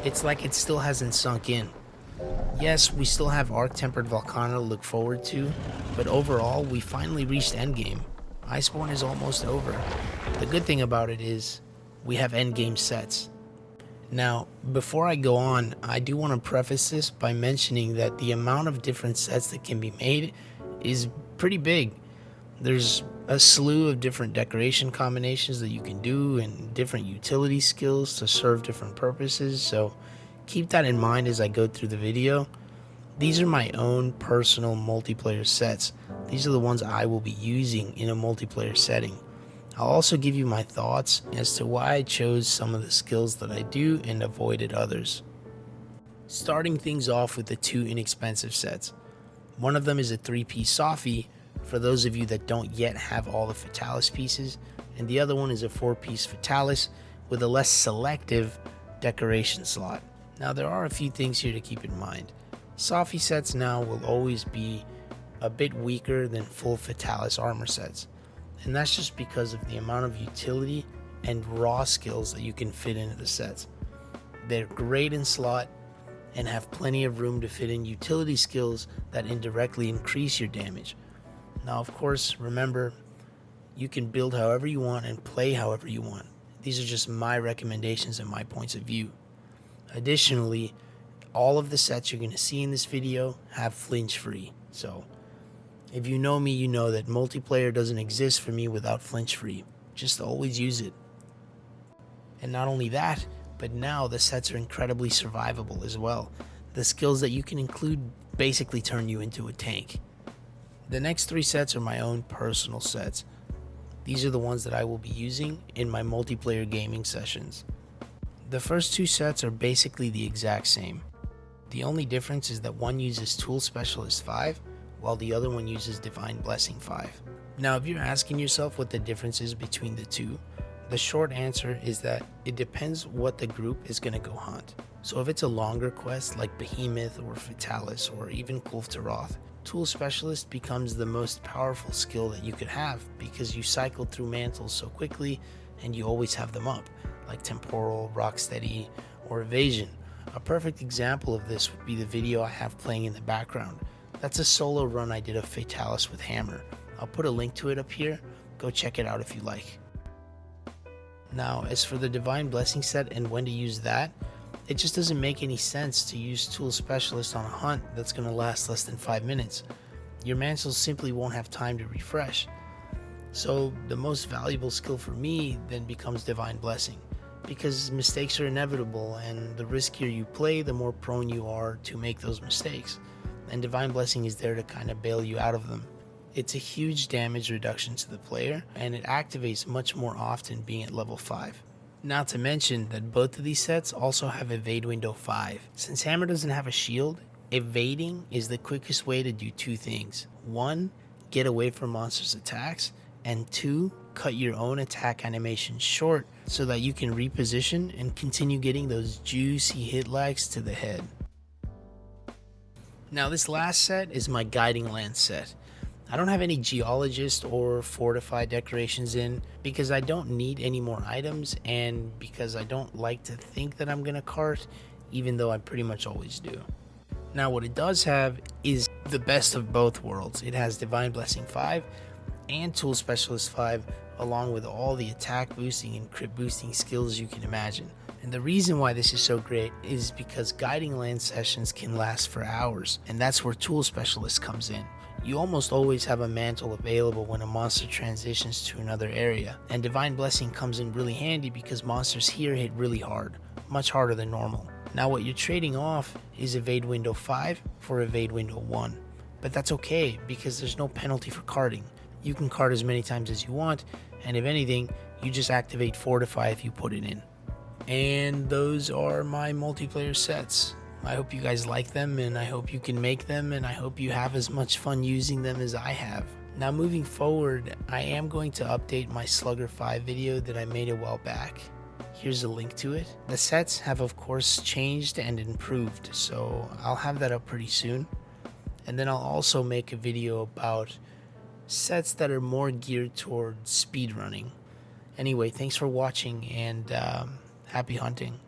It's like it still hasn't sunk in. Yes, we still have Arc-Tempered Volcano to look forward to, but overall, we finally reached endgame. Iceborne is almost over. The good thing about it is, we have endgame sets. Now, before I go on, I do want to preface this by mentioning that the amount of different sets that can be made is pretty big. There's a slew of different decoration combinations that you can do and different utility skills to serve different purposes, so keep that in mind as I go through the video. These are my own personal multiplayer sets. These are the ones I will be using in a multiplayer setting. I'll also give you my thoughts as to why I chose some of the skills that I do and avoided others. Starting things off with the two inexpensive sets. One of them is a 3-piece Sophy, for those of you that don't yet have all the Fatalis pieces, and the other one is a 4-piece Fatalis with a less selective decoration slot. Now there are a few things here to keep in mind. Sophy sets now will always be a bit weaker than full Fatalis armor sets, and that's just because of the amount of utility and raw skills that you can fit into the sets. They're great in slot and have plenty of room to fit in utility skills that indirectly increase your damage. Now, of course, remember, you can build however you want and play however you want. These are just my recommendations and my points of view. Additionally, all of the sets you're going to see in this video have flinch free. So, if you know me, you know that multiplayer doesn't exist for me without flinch free. Just always use it. And not only that, but now the sets are incredibly survivable as well. The skills that you can include basically turn you into a tank. The next 3 sets are my own personal sets. These are the ones that I will be using in my multiplayer gaming sessions. The first 2 sets are basically the exact same. The only difference is that one uses Tool Specialist 5, while the other one uses Divine Blessing 5. Now, if you're asking yourself what the difference is between the two, the short answer is that it depends what the group is going to go hunt. So if it's a longer quest like Behemoth or Fatalis or even Kulftaroth, Tool Specialist becomes the most powerful skill that you could have because you cycle through mantles so quickly and you always have them up, like Temporal, Rocksteady, or Evasion. A perfect example of this would be the video I have playing in the background. That's a solo run I did of Fatalis with Hammer. I'll put a link to it up here. Go check it out if you like. Now, as for the Divine Blessing set and when to use that, it just doesn't make any sense to use Tool Specialist on a hunt that's going to last less than 5 minutes. Your mantles simply won't have time to refresh. So the most valuable skill for me then becomes Divine Blessing, because mistakes are inevitable and the riskier you play, the more prone you are to make those mistakes. And Divine Blessing is there to kind of bail you out of them. It's a huge damage reduction to the player, and it activates much more often being at level 5. Not to mention that both of these sets also have Evade Window 5. Since Hammer doesn't have a shield, evading is the quickest way to do 2 things. 1, get away from monsters' attacks, and 2, cut your own attack animation short so that you can reposition and continue getting those juicy hit lags to the head. Now this last set is my Guiding Lance set. I don't have any Geologist or Fortified decorations in because I don't need any more items and because I don't like to think that I'm gonna cart, even though I pretty much always do. Now what it does have is the best of both worlds. It has Divine Blessing 5 and Tool Specialist 5, along with all the attack boosting and crit boosting skills you can imagine. And the reason why this is so great is because Guiding Lance sessions can last for hours, and that's where Tool Specialist comes in. You almost always have a mantle available when a monster transitions to another area, and Divine Blessing comes in really handy because monsters here hit really hard, much harder than normal. Now what you're trading off is Evade Window 5 for Evade Window 1, but that's okay because there's no penalty for carting. You can cart as many times as you want, and if anything, you just activate Fortify if you put it in. And those are my multiplayer sets. I hope you guys like them, and I hope you can make them, and I hope you have as much fun using them as I have. Now moving forward, I am going to update my Slugger 5 video that I made a while back. Here's a link to it. The sets have of course changed and improved, so I'll have that up pretty soon. And then I'll also make a video about sets that are more geared toward speedrunning. Anyway, thanks for watching, and happy hunting.